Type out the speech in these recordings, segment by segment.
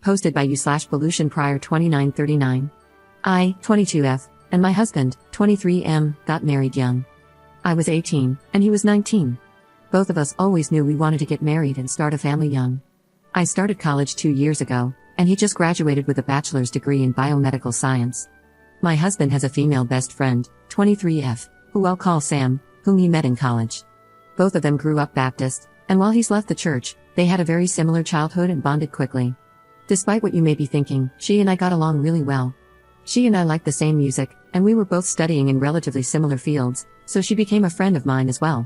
Posted by u/pollution prior 2939. I, 22F, and my husband, 23M, got married young. I was 18, and he was 19. Both of us always knew we wanted to get married and start a family young. I started college 2 years ago, and he just graduated with a bachelor's degree in biomedical science. My husband has a female best friend, 23F, who I'll call Sam, whom he met in college. Both of them grew up Baptist, and while he's left the church, they had a very similar childhood and bonded quickly. Despite what you may be thinking, she and I got along really well. She and I liked the same music, and we were both studying in relatively similar fields, so she became a friend of mine as well.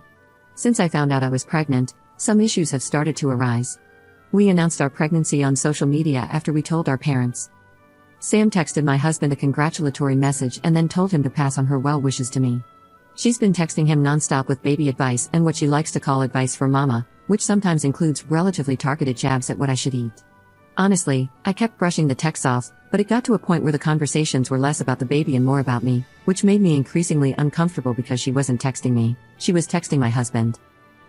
Since I found out I was pregnant, some issues have started to arise. We announced our pregnancy on social media after we told our parents. Sam texted my husband a congratulatory message and then told him to pass on her well wishes to me. She's been texting him nonstop with baby advice and what she likes to call advice for mama, which sometimes includes relatively targeted jabs at what I should eat. Honestly, I kept brushing the texts off, but it got to a point where the conversations were less about the baby and more about me, which made me increasingly uncomfortable because she wasn't texting me, she was texting my husband.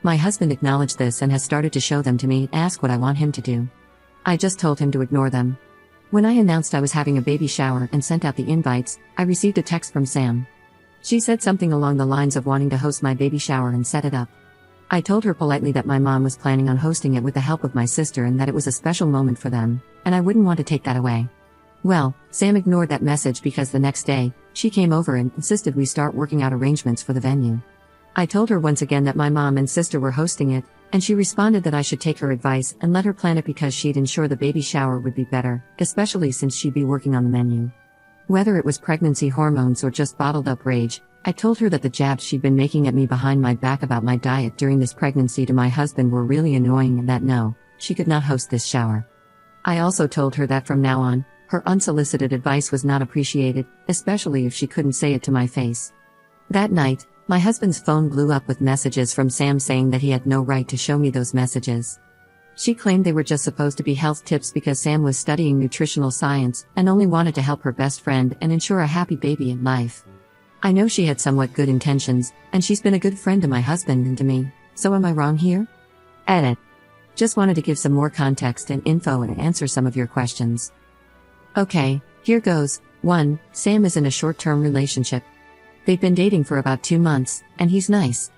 My husband acknowledged this and has started to show them to me and ask what I want him to do. I just told him to ignore them. When I announced I was having a baby shower and sent out the invites, I received a text from Sam. She said something along the lines of wanting to host my baby shower and set it up. I told her politely that my mom was planning on hosting it with the help of my sister and that it was a special moment for them, and I wouldn't want to take that away. Well, Sam ignored that message because the next day, she came over and insisted we start working out arrangements for the venue. I told her once again that my mom and sister were hosting it, and she responded that I should take her advice and let her plan it because she'd ensure the baby shower would be better, especially since she'd be working on the menu. Whether it was pregnancy hormones or just bottled up rage, I told her that the jabs she'd been making at me behind my back about my diet during this pregnancy to my husband were really annoying and that no, she could not host this shower. I also told her that from now on, her unsolicited advice was not appreciated, especially if she couldn't say it to my face. That night, my husband's phone blew up with messages from Sam saying that he had no right to show me those messages. She claimed they were just supposed to be health tips because Sam was studying nutritional science and only wanted to help her best friend and ensure a happy baby in life. I know she had somewhat good intentions, and she's been a good friend to my husband and to me, so am I wrong here? Edit. Just wanted to give some more context and info and answer some of your questions. Okay, here goes. 1. Sam is in a short-term relationship. They've been dating for about 2 months, and he's nice.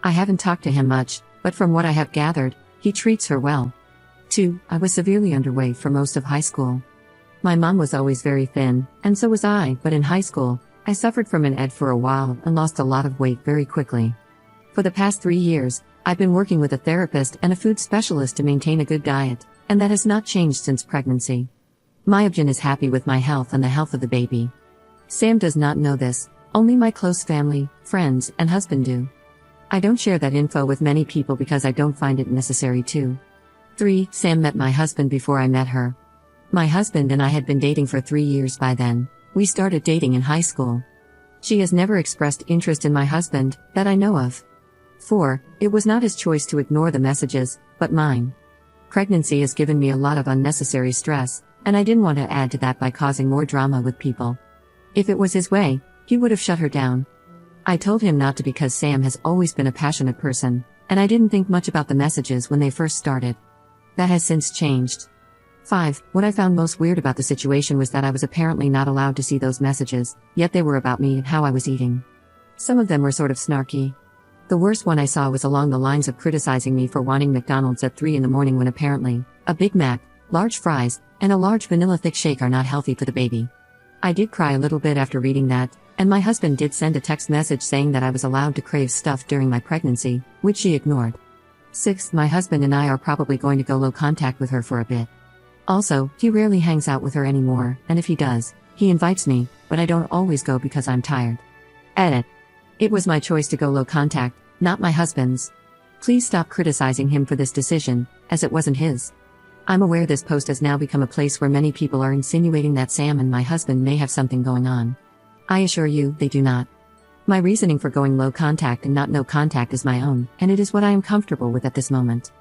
I haven't talked to him much, but from what I have gathered, he treats her well. 2. I was severely underweight for most of high school. My mom was always very thin, and so was I, but in high school, I suffered from an ED for a while and lost a lot of weight very quickly. For the past 3 years, I've been working with a therapist and a food specialist to maintain a good diet, and that has not changed since pregnancy. My husband is happy with my health and the health of the baby. Sam does not know this, only my close family, friends, and husband do. I don't share that info with many people because I don't find it necessary to. 3. Sam met my husband before I met her. My husband and I had been dating for 3 years by then. We started dating in high school. She has never expressed interest in my husband, that I know of. 4. It was not his choice to ignore the messages, but mine. Pregnancy has given me a lot of unnecessary stress, and I didn't want to add to that by causing more drama with people. If it was his way, he would have shut her down. I told him not to because Sam has always been a passionate person, and I didn't think much about the messages when they first started. That has since changed. 5. What I found most weird about the situation was that I was apparently not allowed to see those messages, yet they were about me and how I was eating. Some of them were sort of snarky. The worst one I saw was along the lines of criticizing me for wanting McDonald's at 3 in the morning when apparently, a Big Mac, large fries, and a large vanilla thick shake are not healthy for the baby. I did cry a little bit after reading that, and my husband did send a text message saying that I was allowed to crave stuff during my pregnancy, which she ignored. 6. My husband and I are probably going to go low contact with her for a bit. Also, he rarely hangs out with her anymore, and if he does, he invites me, but I don't always go because I'm tired. Edit. It was my choice to go low contact, not my husband's. Please stop criticizing him for this decision, as it wasn't his. I'm aware this post has now become a place where many people are insinuating that Sam and my husband may have something going on. I assure you, they do not. My reasoning for going low contact and not no contact is my own, and it is what I am comfortable with at this moment.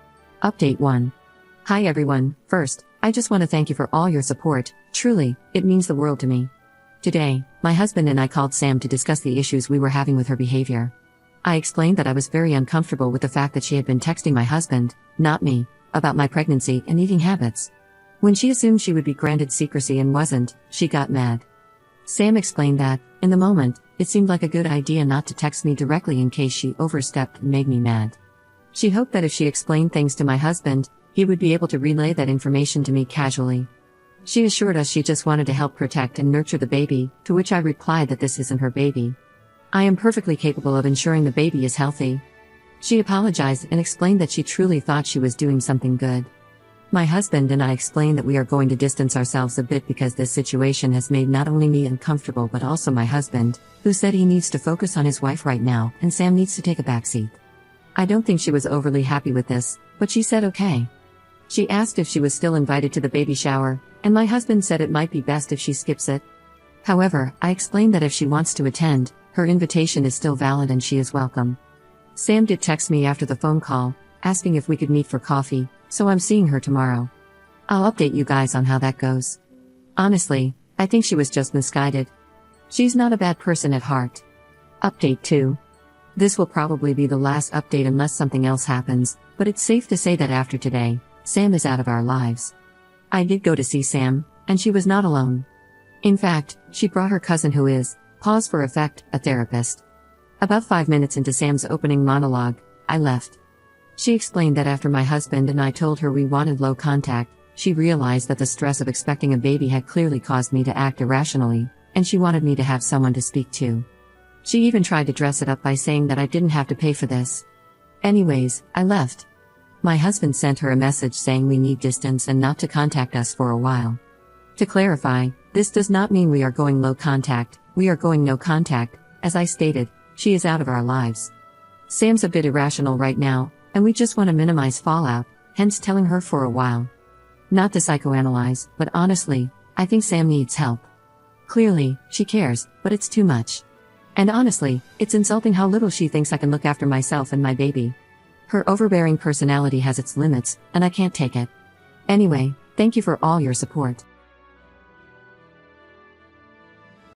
Update 1. Hi everyone, first, I just want to thank you for all your support, truly, it means the world to me. Today, my husband and I called Sam to discuss the issues we were having with her behavior. I explained that I was very uncomfortable with the fact that she had been texting my husband, not me, about my pregnancy and eating habits. When she assumed she would be granted secrecy and wasn't, she got mad. Sam explained that, in the moment, it seemed like a good idea not to text me directly in case she overstepped and made me mad. She hoped that if she explained things to my husband, he would be able to relay that information to me casually. She assured us she just wanted to help protect and nurture the baby, to which I replied that this isn't her baby. I am perfectly capable of ensuring the baby is healthy. She apologized and explained that she truly thought she was doing something good. My husband and I explained that we are going to distance ourselves a bit because this situation has made not only me uncomfortable but also my husband, who said he needs to focus on his wife right now and Sam needs to take a backseat. I don't think she was overly happy with this, but she said okay. She asked if she was still invited to the baby shower, and my husband said it might be best if she skips it. However, I explained that if she wants to attend, her invitation is still valid and she is welcome. Sam did text me after the phone call, asking if we could meet for coffee, so I'm seeing her tomorrow. I'll update you guys on how that goes. Honestly, I think she was just misguided. She's not a bad person at heart. Update 2. This will probably be the last update unless something else happens, but it's safe to say that after today, Sam is out of our lives. I did go to see Sam, and she was not alone. In fact, she brought her cousin who is, pause for effect, a therapist. About 5 minutes into Sam's opening monologue, I left. She explained that after my husband and I told her we wanted low contact, she realized that the stress of expecting a baby had clearly caused me to act irrationally, and she wanted me to have someone to speak to. She even tried to dress it up by saying that I didn't have to pay for this. Anyways, I left. My husband sent her a message saying we need distance and not to contact us for a while. To clarify, this does not mean we are going low contact, we are going no contact. As I stated, she is out of our lives. Sam's a bit irrational right now, and we just want to minimize fallout, hence telling her for a while. Not to psychoanalyze, but honestly, I think Sam needs help. Clearly, she cares, but it's too much. And honestly, it's insulting how little she thinks I can look after myself and my baby. Her overbearing personality has its limits, and I can't take it. Anyway, thank you for all your support.